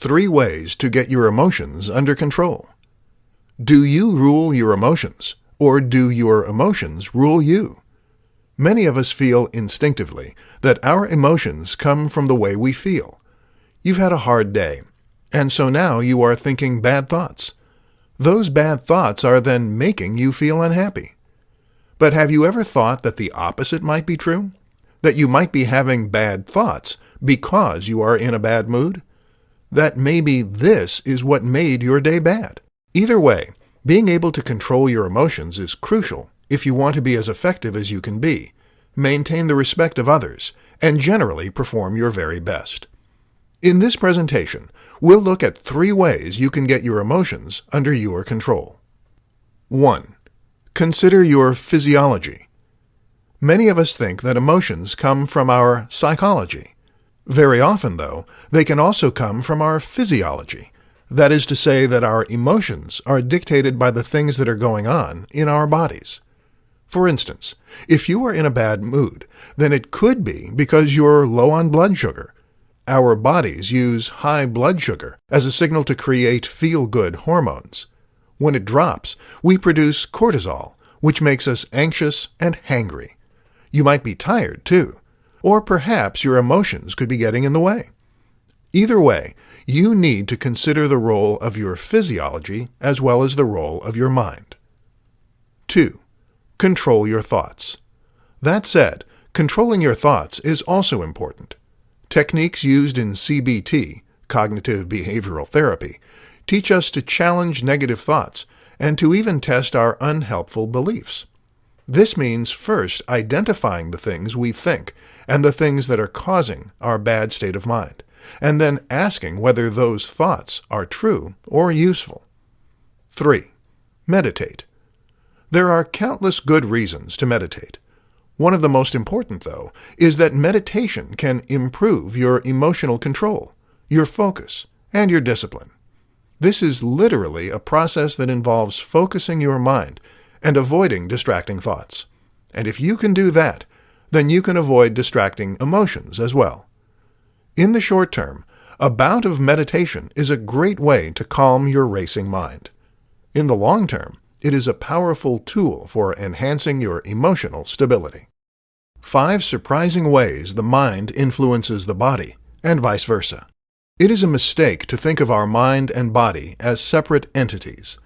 3 ways to get your emotions under control. Do you rule your emotions, or do your emotions rule you? Many of us feel instinctively that our emotions come from the way we feel. You've had a hard day, and so now you are thinking bad thoughts. Those bad thoughts are then making you feel unhappy. But have you ever thought that the opposite might be true? That you might be having bad thoughts because you are in a bad mood? That maybe this is what made your day bad? Either way, being able to control your emotions is crucial if you want to be as effective as you can be, maintain the respect of others, and generally perform your very best. In this presentation, we'll look at 3 ways you can get your emotions under your control. 1. Consider your physiology. Many of us think that emotions come from our psychology. Very often, though, they can also come from our physiology. That is to say that our emotions are dictated by the things that are going on in our bodies. For instance, if you are in a bad mood, then it could be because you're low on blood sugar. Our bodies use high blood sugar as a signal to create feel-good hormones. When it drops, we produce cortisol, which makes us anxious and hangry. You might be tired, too. Or perhaps your emotions could be getting in the way. Either way, you need to consider the role of your physiology as well as the role of your mind. 2. Control your thoughts. That said, controlling your thoughts is also important. Techniques used in CBT, cognitive behavioral therapy, teach us to challenge negative thoughts and to even test our unhelpful beliefs. This means first identifying the things we think and the things that are causing our bad state of mind, and then asking whether those thoughts are true or useful. 3. Meditate. There are countless good reasons to meditate. One of the most important, though, is that meditation can improve your emotional control, your focus, and your discipline. This is literally a process that involves focusing your mind and avoiding distracting thoughts. And if you can do that, then you can avoid distracting emotions as well. In the short term, a bout of meditation is a great way to calm your racing mind. In the long term, it is a powerful tool for enhancing your emotional stability. 5 surprising ways the mind influences the body, and vice versa. It is a mistake to think of our mind and body as separate entities.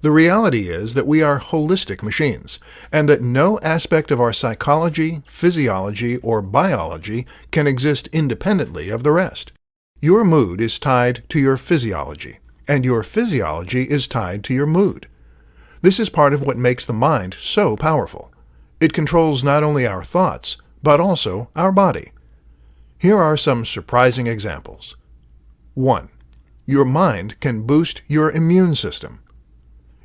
The reality is that we are holistic machines, and that no aspect of our psychology, physiology, or biology can exist independently of the rest. Your mood is tied to your physiology, and your physiology is tied to your mood. This is part of what makes the mind so powerful. It controls not only our thoughts, but also our body. Here are some surprising examples. 1. Your mind can boost your immune system.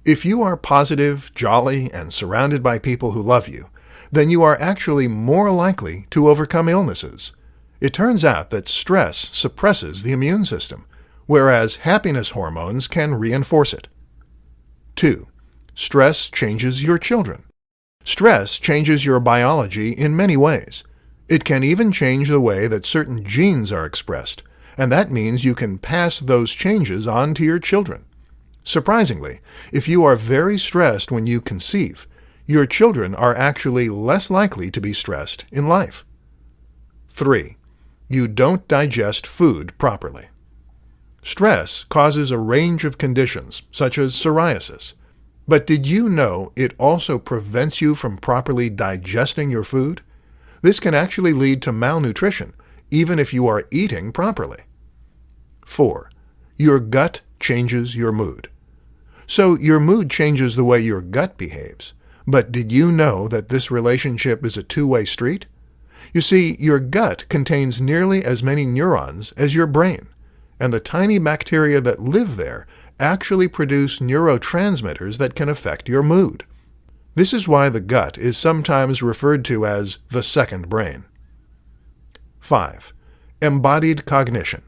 If you are positive, jolly, and surrounded by people who love you, then you are actually more likely to overcome illnesses. It turns out that stress suppresses the immune system, whereas happiness hormones can reinforce it. 2. Stress changes your children. Stress changes your biology in many ways. It can even change the way that certain genes are expressed, and that means you can pass those changes on to your children. Surprisingly, if you are very stressed when you conceive, your children are actually less likely to be stressed in life. 3. You don't digest food properly. Stress causes a range of conditions, such as psoriasis. But did you know it also prevents you from properly digesting your food? This can actually lead to malnutrition, even if you are eating properly. 4. Your gut changes your mood. So your mood changes the way your gut behaves. But did you know that this relationship is a two-way street? You see, your gut contains nearly as many neurons as your brain, and the tiny bacteria that live there actually produce neurotransmitters that can affect your mood. This is why the gut is sometimes referred to as the second brain. 5. Embodied cognition.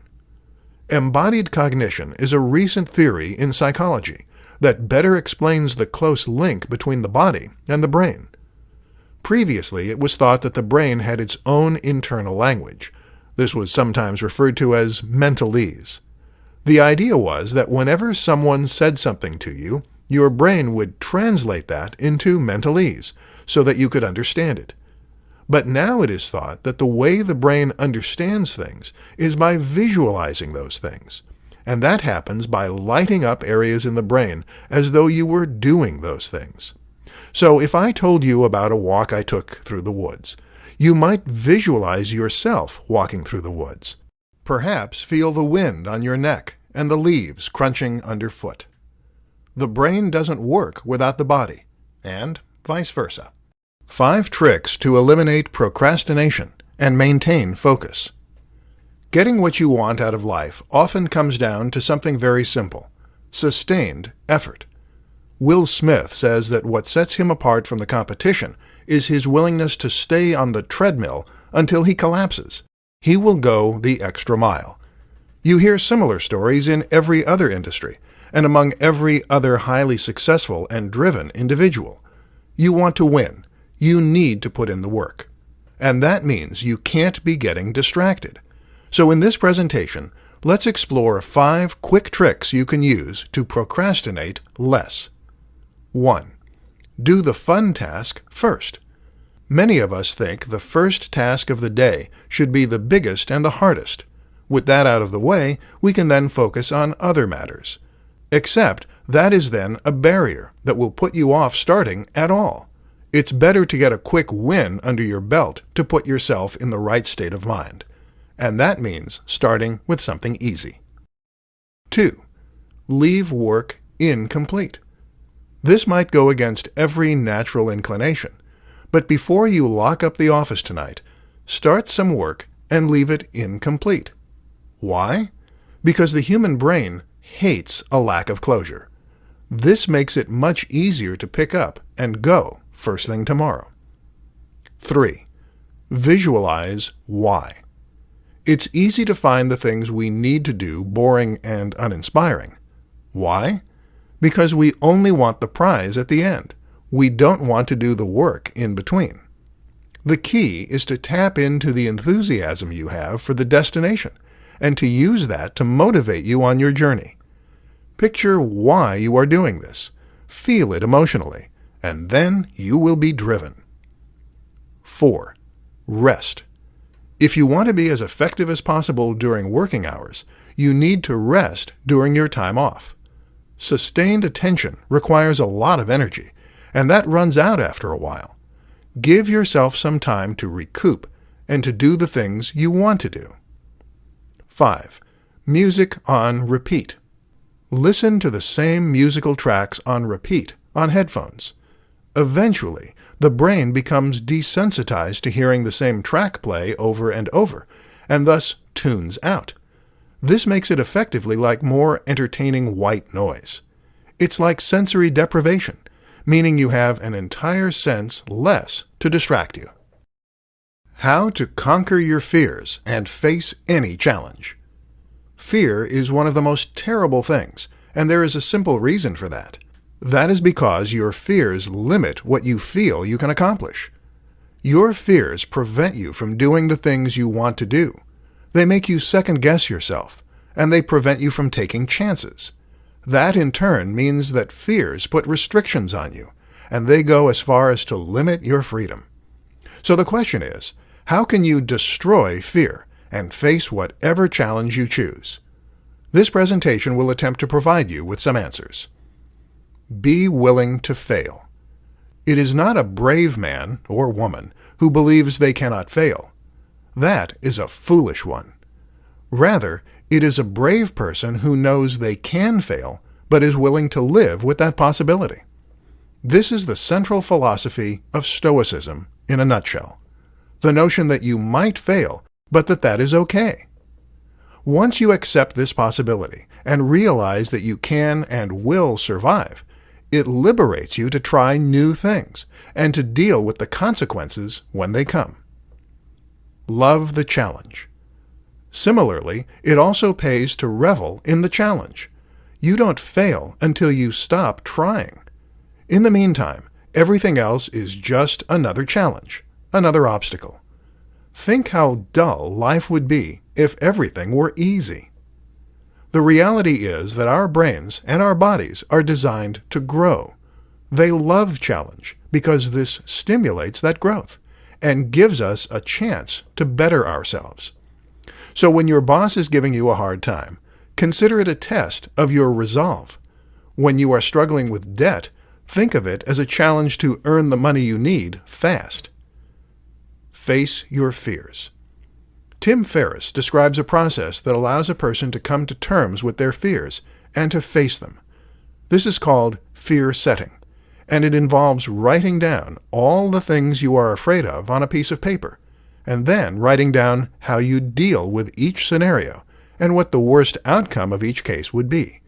Embodied cognition is a recent theory in psychology that better explains the close link between the body and the brain. Previously, it was thought that the brain had its own internal language. This was sometimes referred to as mentalese. The idea was that whenever someone said something to you, your brain would translate that into mental ease so that you could understand it. But now it is thought that the way the brain understands things is by visualizing those things, and that happens by lighting up areas in the brain as though you were doing those things. So if I told you about a walk I took through the woods, you might visualize yourself walking through the woods. Perhaps feel the wind on your neck and the leaves crunching underfoot. The brain doesn't work without the body, and vice versa. 5 tricks to eliminate procrastination and maintain focus. Getting what you want out of life often comes down to something very simple: sustained effort. Will Smith says that what sets him apart from the competition is his willingness to stay on the treadmill until he collapses. He will go the extra mile. You hear similar stories in every other industry, and among every other highly successful and driven individual. You want to win. You need to put in the work. And that means you can't be getting distracted. So in this presentation, let's explore 5 quick tricks you can use to procrastinate less. 1. Do the fun task first. Many of us think the first task of the day should be the biggest and the hardest. With that out of the way, we can then focus on other matters. Except that is then a barrier that will put you off starting at all. It's better to get a quick win under your belt to put yourself in the right state of mind. And that means starting with something easy. 2. Leave work incomplete. This might go against every natural inclination, but before you lock up the office tonight, start some work and leave it incomplete. Why? Because the human brain hates a lack of closure. This makes it much easier to pick up and go first thing tomorrow. 3. Visualize why. It's easy to find the things we need to do boring and uninspiring. Why? Because we only want the prize at the end. We don't want to do the work in between. The key is to tap into the enthusiasm you have for the destination and to use that to motivate you on your journey. Picture why you are doing this. Feel it emotionally, and then you will be driven. 4. Rest. If you want to be as effective as possible during working hours, you need to rest during your time off. Sustained attention requires a lot of energy, and that runs out after a while. Give yourself some time to recoup and to do the things you want to do. 5. Music on repeat. Listen to the same musical tracks on repeat on headphones. Eventually, the brain becomes desensitized to hearing the same track play over and over, and thus tunes out. This makes it effectively like more entertaining white noise. It's like sensory deprivation, meaning you have an entire sense less to distract you. How to conquer your fears and face any challenge. Fear is one of the most terrible things, and there is a simple reason for that. That is because your fears limit what you feel you can accomplish. Your fears prevent you from doing the things you want to do. They make you second-guess yourself, and they prevent you from taking chances. That, in turn, means that fears put restrictions on you, and they go as far as to limit your freedom. So the question is, how can you destroy fear and face whatever challenge you choose? This presentation will attempt to provide you with some answers. Be willing to fail. It is not a brave man or woman who believes they cannot fail. That is a foolish one. Rather, it is a brave person who knows they can fail, but is willing to live with that possibility. This is the central philosophy of Stoicism in a nutshell. The notion that you might fail, but that is okay. Once you accept this possibility and realize that you can and will survive, it liberates you to try new things and to deal with the consequences when they come. Love the challenge. Similarly, it also pays to revel in the challenge. You don't fail until you stop trying. In the meantime, everything else is just another challenge, another obstacle. Think how dull life would be if everything were easy. The reality is that our brains and our bodies are designed to grow. They love challenge because this stimulates that growth and gives us a chance to better ourselves. So when your boss is giving you a hard time, consider it a test of your resolve. When you are struggling with debt, think of it as a challenge to earn the money you need fast. Face your fears. Tim Ferriss describes a process that allows a person to come to terms with their fears and to face them. This is called fear setting, and it involves writing down all the things you are afraid of on a piece of paper, and then writing down how you deal with each scenario and what the worst outcome of each case would be.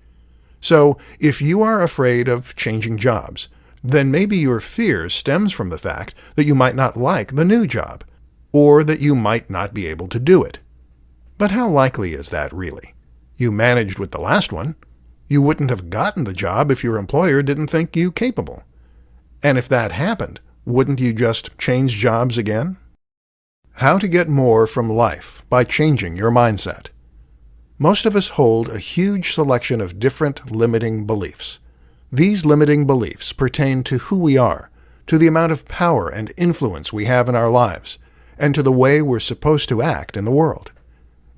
So, if you are afraid of changing jobs, then maybe your fear stems from the fact that you might not like the new job, or that you might not be able to do it. But how likely is that really? You managed with the last one. You wouldn't have gotten the job if your employer didn't think you capable. And if that happened, wouldn't you just change jobs again? How to get more from life by changing your mindset. Most of us hold a huge selection of different limiting beliefs. These limiting beliefs pertain to who we are, to the amount of power and influence we have in our lives, and to the way we're supposed to act in the world.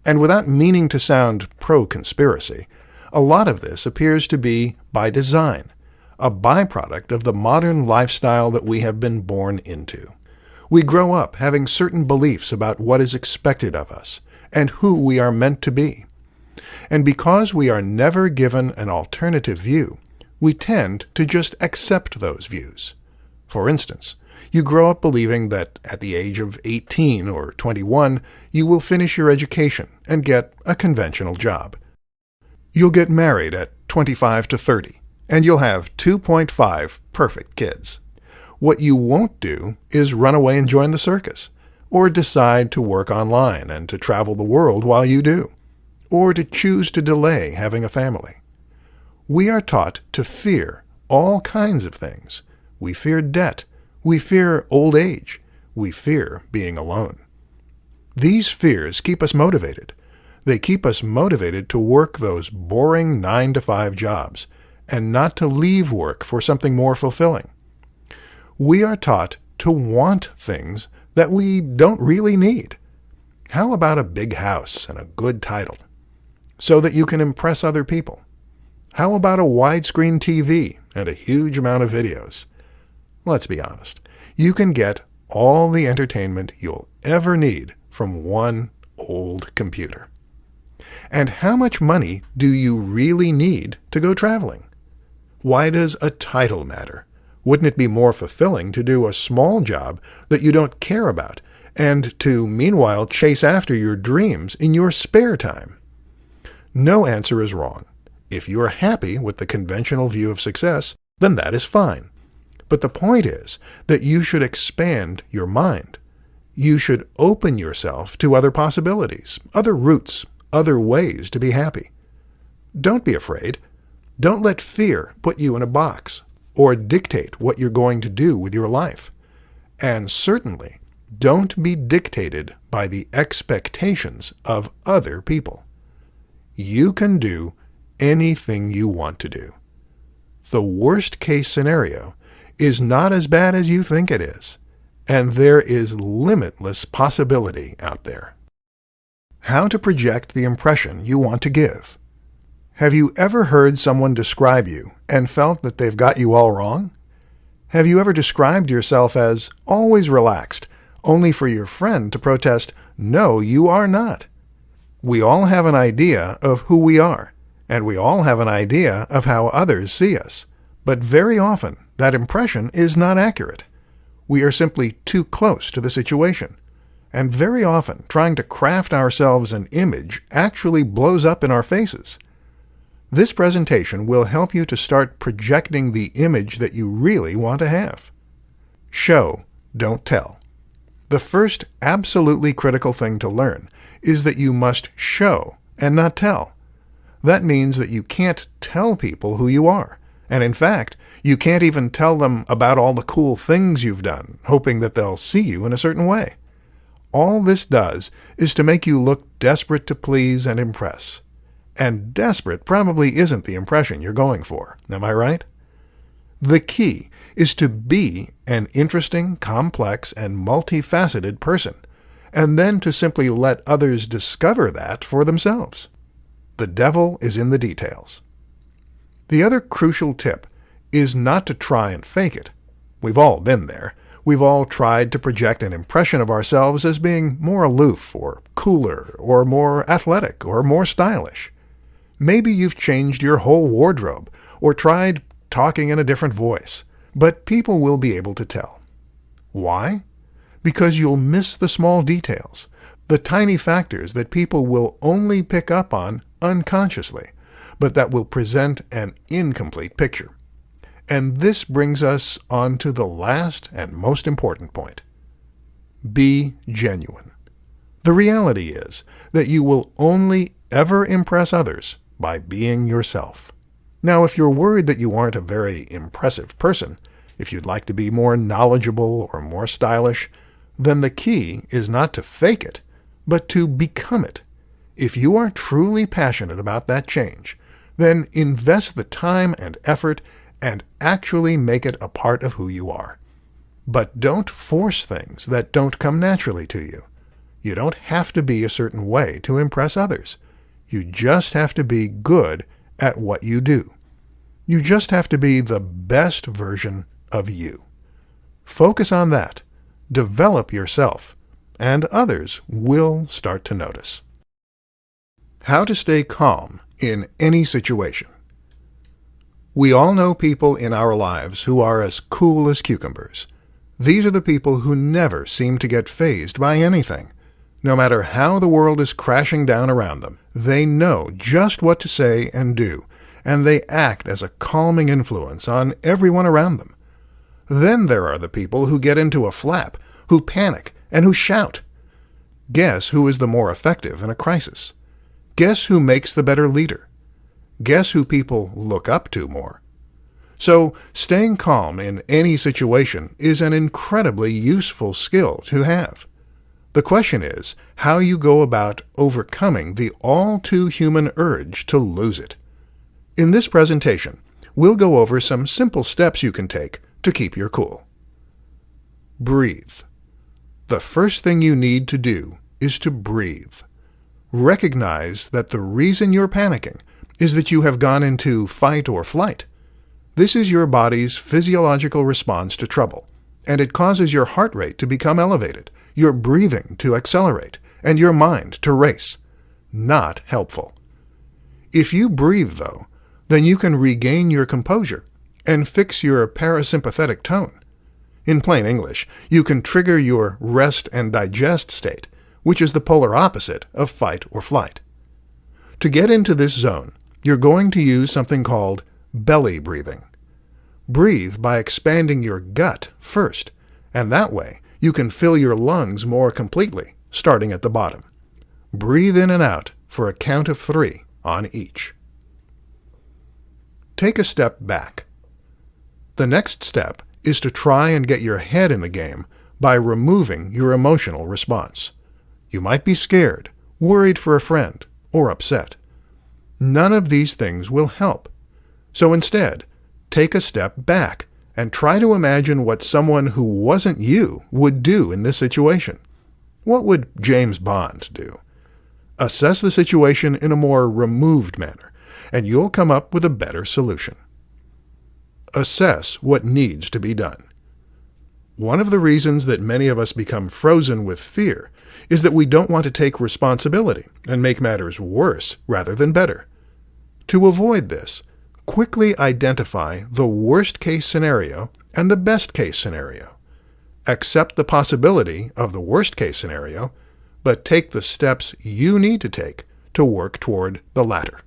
And without meaning to sound pro-conspiracy, a lot of this appears to be by design, a byproduct of the modern lifestyle that we have been born into. We grow up having certain beliefs about what is expected of us and who we are meant to be. And because we are never given an alternative view, we tend to just accept those views. For instance, you grow up believing that at the age of 18 or 21, you will finish your education and get a conventional job. You'll get married at 25 to 30, and you'll have 2.5 perfect kids. What you won't do is run away and join the circus, or decide to work online and to travel the world while you do, or to choose to delay having a family. We are taught to fear all kinds of things. We fear debt. We fear old age. We fear being alone. These fears keep us motivated. They keep us motivated to work those boring 9-to-5 jobs and not to leave work for something more fulfilling. We are taught to want things that we don't really need. How about a big house and a good title, so that you can impress other people? How about a widescreen TV and a huge amount of videos? Let's be honest. You can get all the entertainment you'll ever need from one old computer. And how much money do you really need to go traveling? Why does a title matter? Wouldn't it be more fulfilling to do a small job that you don't care about and to, meanwhile, chase after your dreams in your spare time? No answer is wrong. If you are happy with the conventional view of success, then that is fine. But the point is that you should expand your mind. You should open yourself to other possibilities, other routes, other ways to be happy. Don't be afraid. Don't let fear put you in a box or dictate what you're going to do with your life. And certainly, don't be dictated by the expectations of other people. You can do anything you want to do. The worst case scenario is not as bad as you think it is, and there is limitless possibility out there. How to project the impression you want to give. Have you ever heard someone describe you and felt that they've got you all wrong? Have you ever described yourself as always relaxed, only for your friend to protest, "No, you are not"? We all have an idea of who we are, and we all have an idea of how others see us. But very often, that impression is not accurate. We are simply too close to the situation. And very often, trying to craft ourselves an image actually blows up in our faces. This presentation will help you to start projecting the image that you really want to have. Show, don't tell. The first absolutely critical thing to learn is that you must show and not tell. That means that you can't tell people who you are. And in fact, you can't even tell them about all the cool things you've done, hoping that they'll see you in a certain way. All this does is to make you look desperate to please and impress. And desperate probably isn't the impression you're going for. Am I right? The key is to be an interesting, complex, and multifaceted person, and then to simply let others discover that for themselves. The devil is in the details. The other crucial tip is not to try and fake it. We've all been there. We've all tried to project an impression of ourselves as being more aloof, or cooler, or more athletic, or more stylish. Maybe you've changed your whole wardrobe, or tried talking in a different voice, but people will be able to tell. Why? Because you'll miss the small details, the tiny factors that people will only pick up on unconsciously, but that will present an incomplete picture. And this brings us on to the last and most important point. Be genuine. The reality is that you will only ever impress others by being yourself. Now, if you're worried that you aren't a very impressive person, if you'd like to be more knowledgeable or more stylish, then the key is not to fake it, but to become it. If you are truly passionate about that change, then invest the time and effort and actually make it a part of who you are. But don't force things that don't come naturally to you. You don't have to be a certain way to impress others. You just have to be good at what you do. You just have to be the best version of you. Focus on that. Develop yourself, and others will start to notice. How to stay calm in any situation. We all know people in our lives who are as cool as cucumbers. These are the people who never seem to get fazed by anything. No matter how the world is crashing down around them, they know just what to say and do, and they act as a calming influence on everyone around them. Then there are the people who get into a flap, who panic, and who shout. Guess who is the more effective in a crisis? Guess who makes the better leader? Guess who people look up to more? So, staying calm in any situation is an incredibly useful skill to have. The question is how you go about overcoming the all-too-human urge to lose it. In this presentation, we'll go over some simple steps you can take to keep your cool. Breathe. The first thing you need to do is to breathe. Recognize that the reason you're panicking is that you have gone into fight or flight. This is your body's physiological response to trouble, and it causes your heart rate to become elevated, your breathing to accelerate, and your mind to race. Not helpful. If you breathe, though, then you can regain your composure and fix your parasympathetic tone. In plain English, you can trigger your rest and digest state, which is the polar opposite of fight or flight. To get into this zone, you're going to use something called belly breathing. Breathe by expanding your gut first, and that way you can fill your lungs more completely, starting at the bottom. Breathe in and out for a count of 3 on each. Take a step back. The next step is to try and get your head in the game by removing your emotional response. You might be scared, worried for a friend, or upset. None of these things will help. So instead, take a step back and try to imagine what someone who wasn't you would do in this situation. What would James Bond do? Assess the situation in a more removed manner, and you'll come up with a better solution. Assess what needs to be done. One of the reasons that many of us become frozen with fear is that we don't want to take responsibility and make matters worse rather than better. To avoid this, quickly identify the worst-case scenario and the best-case scenario. Accept the possibility of the worst-case scenario, but take the steps you need to take to work toward the latter.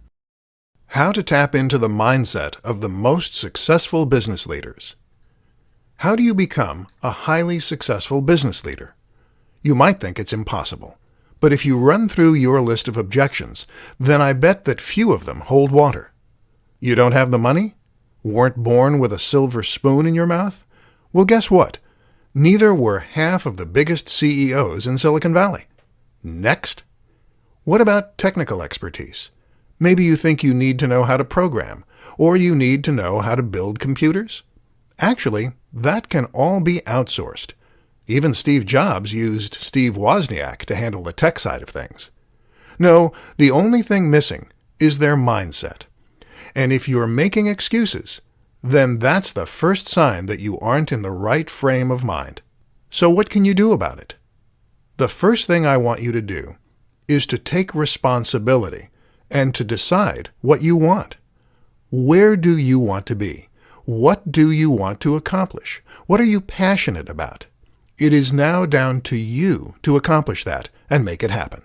How to tap into the mindset of the most successful business leaders. How do you become a highly successful business leader? You might think it's impossible, but if you run through your list of objections, then I bet that few of them hold water. You don't have the money? Weren't born with a silver spoon in your mouth? Well, guess what? Neither were half of the biggest CEOs in Silicon Valley. Next. What about technical expertise? Maybe you think you need to know how to program, or you need to know how to build computers. Actually, that can all be outsourced. Even Steve Jobs used Steve Wozniak to handle the tech side of things. No, the only thing missing is their mindset. And if you're making excuses, then that's the first sign that you aren't in the right frame of mind. So what can you do about it? The first thing I want you to do is to take responsibility and to decide what you want. Where do you want to be? What do you want to accomplish? What are you passionate about? It is now down to you to accomplish that and make it happen.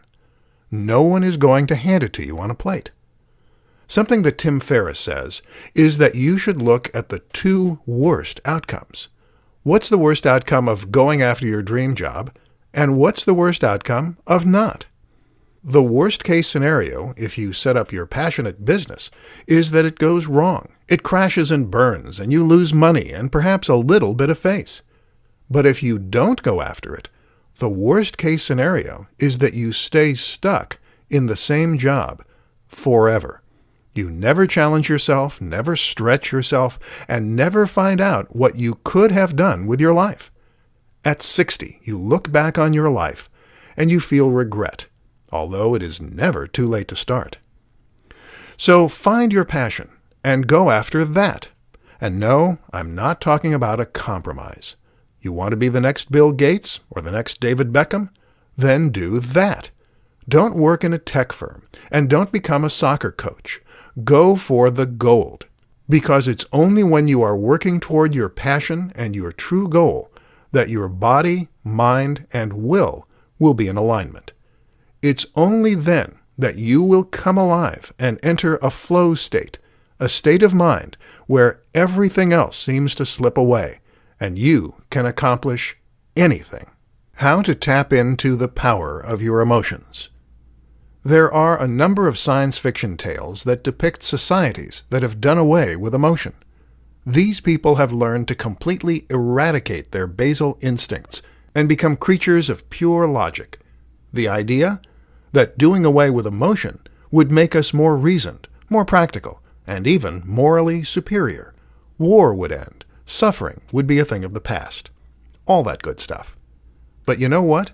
No one is going to hand it to you on a plate. Something that Tim Ferriss says is that you should look at the two worst outcomes. What's the worst outcome of going after your dream job, and what's the worst outcome of not? The worst case scenario, if you set up your passionate business, is that it goes wrong. It crashes and burns, and you lose money and perhaps a little bit of face. But if you don't go after it, the worst case scenario is that you stay stuck in the same job forever. You never challenge yourself, never stretch yourself, and never find out what you could have done with your life. At 60, you look back on your life and you feel regret, although it is never too late to start. So find your passion and go after that. And no, I'm not talking about a compromise. You want to be the next Bill Gates or the next David Beckham? Then do that. Don't work in a tech firm and don't become a soccer coach. Go for the gold, because it's only when you are working toward your passion and your true goal that your body, mind, and will be in alignment. It's only then that you will come alive and enter a flow state, a state of mind where everything else seems to slip away and you can accomplish anything. How to tap into the power of your emotions. There are a number of science fiction tales that depict societies that have done away with emotion. These people have learned to completely eradicate their basal instincts and become creatures of pure logic. The idea? That doing away with emotion would make us more reasoned, more practical, and even morally superior. War would end. Suffering would be a thing of the past. All that good stuff. But you know what?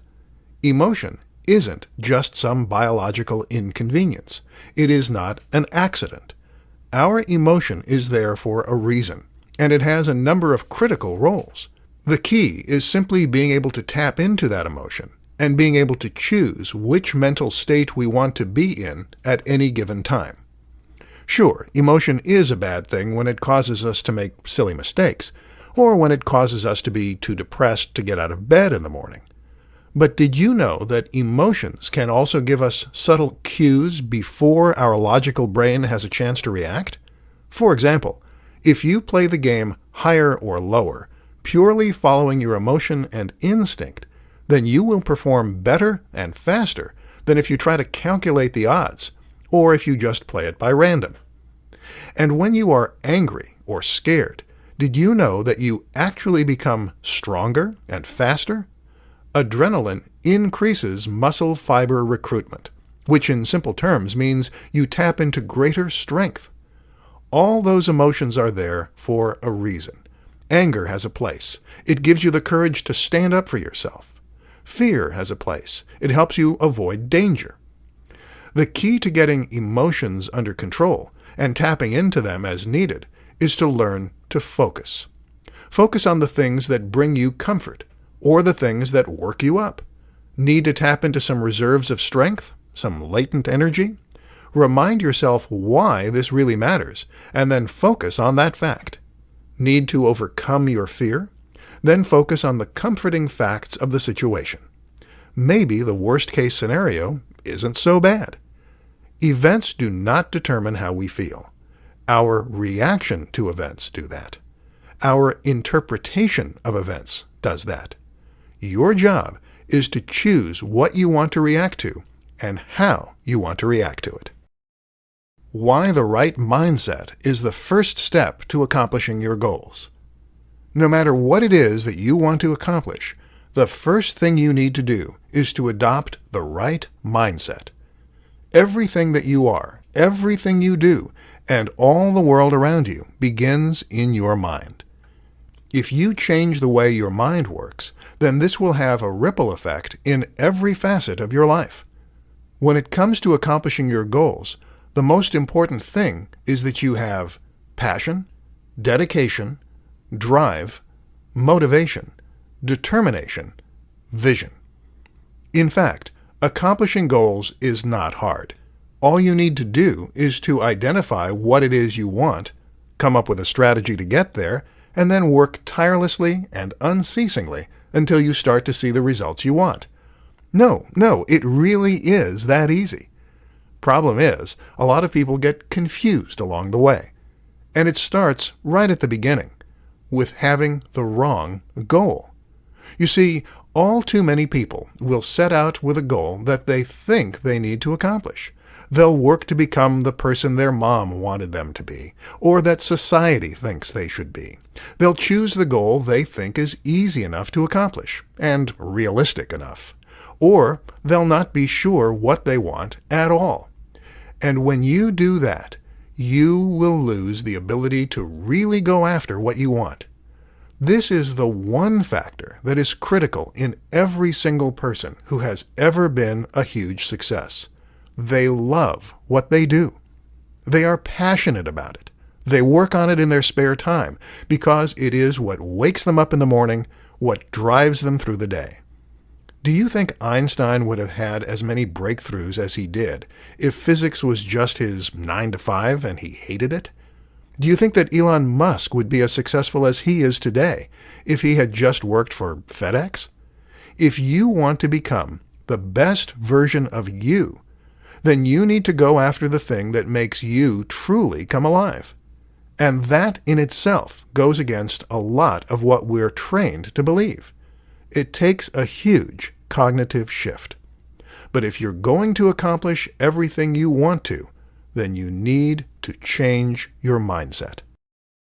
Emotion isn't just some biological inconvenience. It is not an accident. Our emotion is there for a reason, and it has a number of critical roles. The key is simply being able to tap into that emotion and being able to choose which mental state we want to be in at any given time. Sure, emotion is a bad thing when it causes us to make silly mistakes, or when it causes us to be too depressed to get out of bed in the morning. But did you know that emotions can also give us subtle cues before our logical brain has a chance to react? For example, if you play the game higher or lower, purely following your emotion and instinct, then you will perform better and faster than if you try to calculate the odds, or if you just play it by random. And when you are angry or scared, did you know that you actually become stronger and faster? Adrenaline increases muscle fiber recruitment, which in simple terms means you tap into greater strength. All those emotions are there for a reason. Anger has a place. It gives you the courage to stand up for yourself. Fear has a place. It helps you avoid danger. The key to getting emotions under control and tapping into them as needed is to learn to focus. Focus on the things that bring you comfort or the things that work you up. Need to tap into some reserves of strength, some latent energy? Remind yourself why this really matters, and then focus on that fact. Need to overcome your fear? Then focus on the comforting facts of the situation. Maybe the worst-case scenario isn't so bad. Events do not determine how we feel. Our reaction to events do that. Our interpretation of events does that. Your job is to choose what you want to react to and how you want to react to it. Why the right mindset is the first step to accomplishing your goals. No matter what it is that you want to accomplish, the first thing you need to do is to adopt the right mindset. Everything that you are, everything you do and all the world around you begins in your mind. If you change the way your mind works, then this will have a ripple effect in every facet of your life. When it comes to accomplishing your goals, the most important thing is that you have passion, dedication, drive, motivation, determination, vision. In fact, accomplishing goals is not hard. All you need to do is to identify what it is you want, come up with a strategy to get there, and then work tirelessly and unceasingly until you start to see the results you want. No, it really is that easy. Problem is, a lot of people get confused along the way. And it starts right at the beginning, with having the wrong goal. You see, all too many people will set out with a goal that they think they need to accomplish. They'll work to become the person their mom wanted them to be, or that society thinks they should be. They'll choose the goal they think is easy enough to accomplish, and realistic enough. Or they'll not be sure what they want at all. And when you do that, you will lose the ability to really go after what you want. This is the one factor that is critical in every single person who has ever been a huge success. They love what they do. They are passionate about it. They work on it in their spare time because it is what wakes them up in the morning, what drives them through the day. Do you think Einstein would have had as many breakthroughs as he did if physics was just his 9 to 5 and he hated it? Do you think that Elon Musk would be as successful as he is today if he had just worked for FedEx? If you want to become the best version of you, then you need to go after the thing that makes you truly come alive. And that in itself goes against a lot of what we're trained to believe. It takes a huge cognitive shift. But if you're going to accomplish everything you want to, then you need to change your mindset.